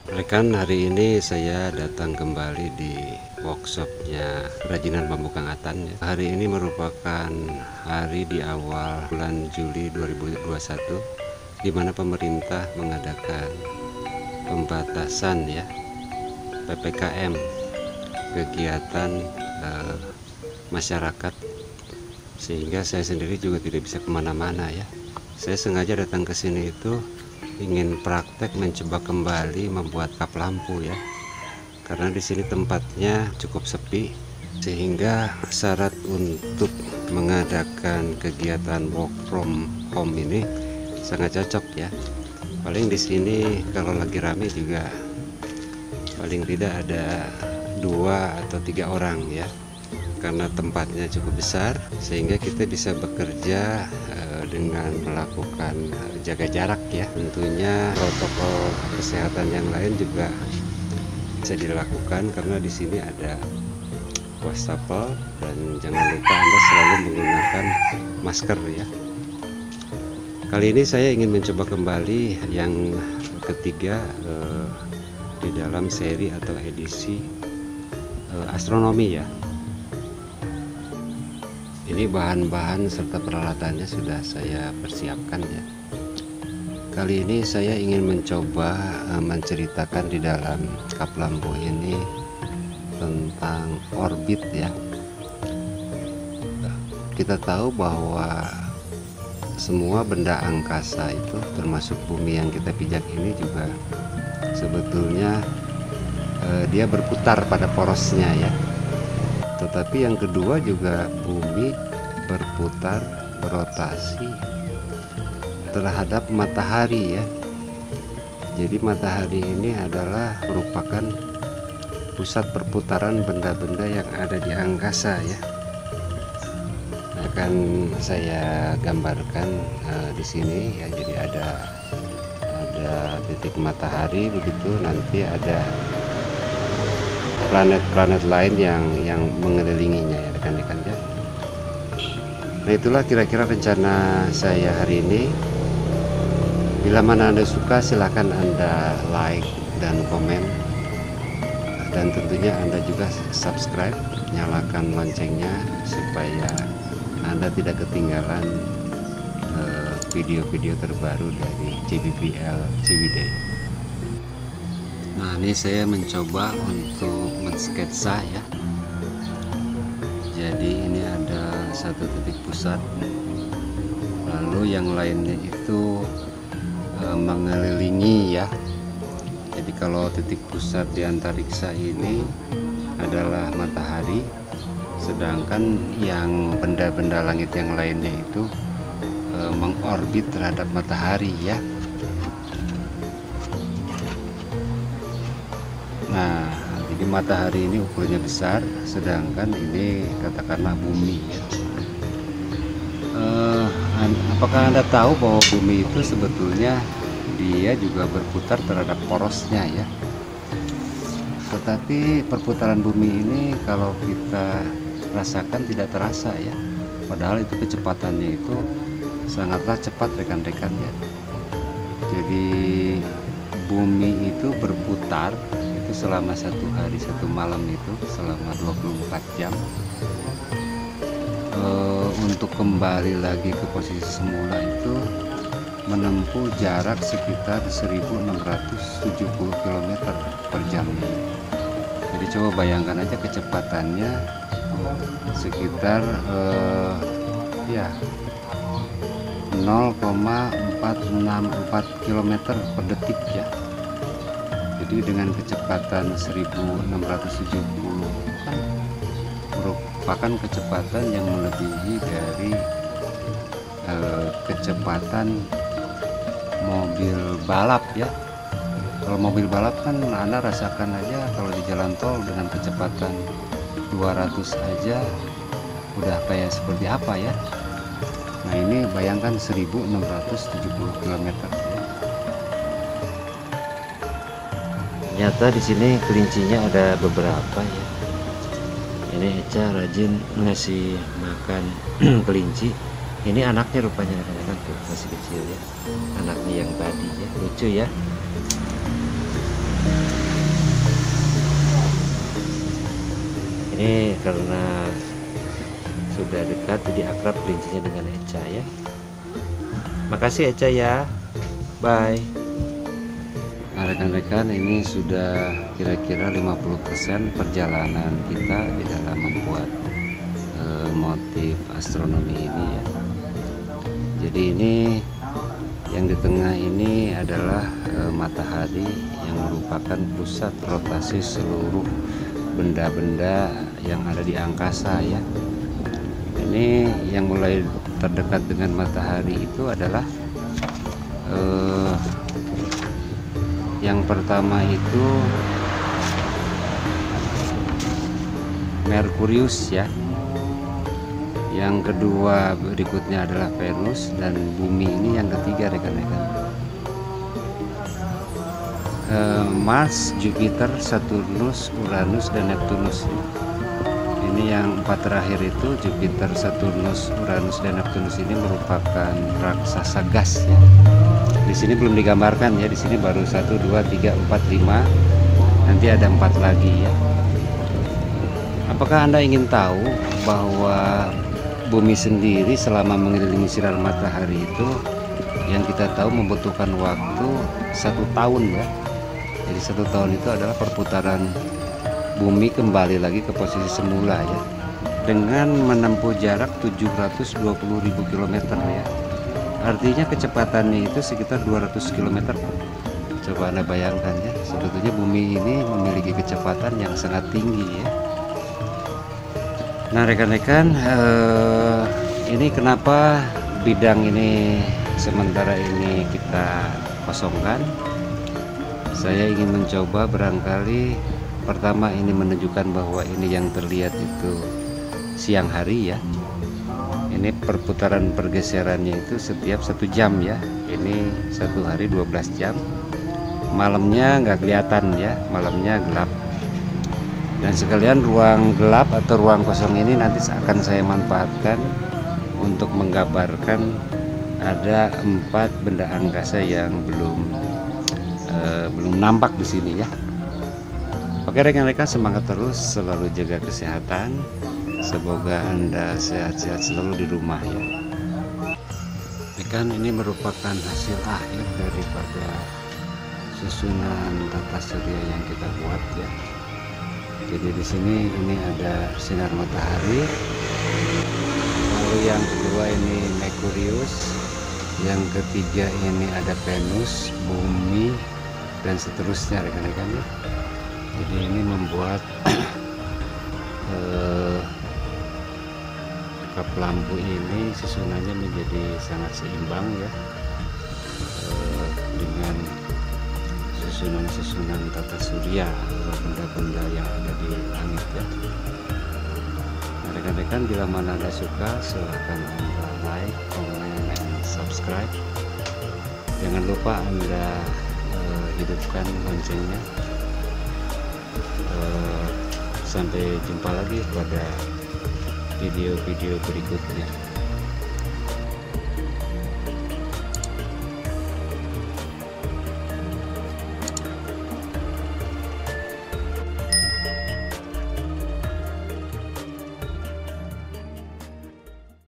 Rekan, hari ini saya datang kembali di workshopnya Kerajinan Bambu Kang Atan. Hari ini merupakan hari di awal bulan Juli 2021, di mana pemerintah mengadakan pembatasan PPKM, kegiatan masyarakat, sehingga saya sendiri juga tidak bisa kemana-mana ya. Saya sengaja datang ke sini itu ingin praktek mencoba kembali membuat kap lampu ya, karena di sini tempatnya cukup sepi, sehingga syarat untuk mengadakan kegiatan work from home ini sangat cocok ya. Paling di sini kalau lagi rame juga paling tidak ada 2 atau 3 orang ya, karena tempatnya cukup besar sehingga kita bisa bekerja dengan melakukan jaga jarak ya. Tentunya protokol kesehatan yang lain juga bisa dilakukan, karena di sini ada wastafel dan jangan lupa Anda selalu menggunakan masker ya. Kali ini saya ingin mencoba kembali yang ketiga di dalam seri atau edisi astronomi ya. Ini bahan-bahan serta peralatannya sudah saya persiapkan ya. Kali ini saya ingin mencoba menceritakan di dalam kap lampu ini tentang orbit ya. Kita tahu bahwa semua benda angkasa itu, termasuk bumi yang kita pijak ini juga sebetulnya dia berputar pada porosnya ya. Tetapi yang kedua juga bumi berputar, berotasi terhadap matahari ya. Jadi matahari ini adalah merupakan pusat perputaran benda-benda yang ada di angkasa ya. Akan saya gambarkan di sini ya. Jadi ada titik matahari begitu, nanti ada planet-planet lain yang mengelilinginya ya rekan-rekan ya. Nah, itulah kira-kira rencana saya hari ini. Bila mana Anda suka, silahkan Anda like dan komen, dan tentunya Anda juga subscribe, nyalakan loncengnya supaya Anda tidak ketinggalan video-video terbaru dari JBPL Ciwidey. Nah, ini saya mencoba untuk mensketsa ya. Jadi ini ada satu titik pusat, lalu yang lainnya itu mengelilingi ya. Jadi kalau titik pusat di antariksa ini adalah matahari, sedangkan yang benda-benda langit yang lainnya itu mengorbit terhadap matahari ya. Nah, jadi matahari ini ukurnya besar, sedangkan ini katakanlah bumi ya. Apakah Anda tahu bahwa bumi itu sebetulnya dia juga berputar terhadap porosnya ya. Tetapi perputaran bumi ini kalau kita rasakan tidak terasa ya. Padahal itu kecepatannya itu sangatlah cepat rekan-rekan ya. Jadi bumi itu berputar selama 1 hari 1 malam itu selama 24 jam. Untuk kembali lagi ke posisi semula itu menempuh jarak sekitar 1670 km per jam. Jadi coba bayangkan aja kecepatannya sekitar 0,464 km per detik ya. Jadi dengan kecepatan 1670 kan merupakan kecepatan yang melebihi dari kecepatan mobil balap ya. Kalau mobil balap kan Anda rasakan aja kalau di jalan tol dengan kecepatan 200 aja udah kayak seperti apa ya. Nah, ini bayangkan 1670 km. Ternyata di sini kelincinya ada beberapa ya. Ini Eca rajin ngasih makan kelinci. Ini anaknya rupanya rekan-rekan tuh, masih kecil ya. Anaknya yang tadi ya, lucu ya. Ini karena sudah dekat jadi akrab kelincinya dengan Eca ya. Makasih Eca ya. Bye. Nah, rekan-rekan, ini sudah kira-kira 50% perjalanan kita di dalam membuat motif astronomi ini ya. Jadi ini yang di tengah ini adalah matahari yang merupakan pusat rotasi seluruh benda-benda yang ada di angkasa ya. Ini yang mulai terdekat dengan matahari itu adalah yang pertama itu Merkurius ya. Yang kedua berikutnya adalah Venus, dan bumi ini yang ketiga rekan-rekan. Mars, Jupiter, Saturnus, Uranus, dan Neptunus. Ini yang empat terakhir itu Jupiter, Saturnus, Uranus, dan Neptunus ini merupakan raksasa gas ya. Di sini belum digambarkan ya, di sini baru 1, 2, 3, 4, 5. Nanti ada 4 lagi ya. Apakah Anda ingin tahu bahwa bumi sendiri selama mengelilingi sinar matahari itu yang kita tahu membutuhkan waktu 1 tahun ya. Jadi 1 tahun itu adalah perputaran bumi kembali lagi ke posisi semula ya, dengan menempuh jarak 720.000 km ya. Artinya kecepatannya itu sekitar 200 km. Coba Anda bayangkan ya, sebetulnya bumi ini memiliki kecepatan yang sangat tinggi ya. Nah rekan-rekan, ini kenapa bidang ini sementara ini kita kosongkan. Saya ingin mencoba barangkali pertama ini menunjukkan bahwa ini yang terlihat itu siang hari ya. Ini perputaran pergeserannya itu setiap 1 jam ya. Ini 1 hari 12 jam. Malamnya nggak kelihatan ya, malamnya gelap. Dan sekalian ruang gelap atau ruang kosong ini nanti akan saya manfaatkan untuk menggambarkan ada 4 benda angkasa yang belum nampak di sini ya. Oke rekan-rekan, semangat terus, selalu jaga kesehatan. Semoga Anda sehat-sehat selalu di rumah ya. Rekan, ini merupakan hasil akhir daripada susunan tata surya yang kita buat ya. Jadi di sini ini ada sinar matahari. Lalu yang kedua ini Merkurius. Yang ketiga ini ada Venus, bumi, dan seterusnya rekan-rekan ya. Jadi ini membuat kap lampu ini susunannya menjadi sangat seimbang ya, dengan susunan tata surya atau benda-benda yang ada di langit ya. Nah, rekan-rekan, bila mana Anda suka silahkan Anda like, comment, dan subscribe. Jangan lupa Anda hidupkan loncengnya. Sampai jumpa lagi pada video-video berikutnya.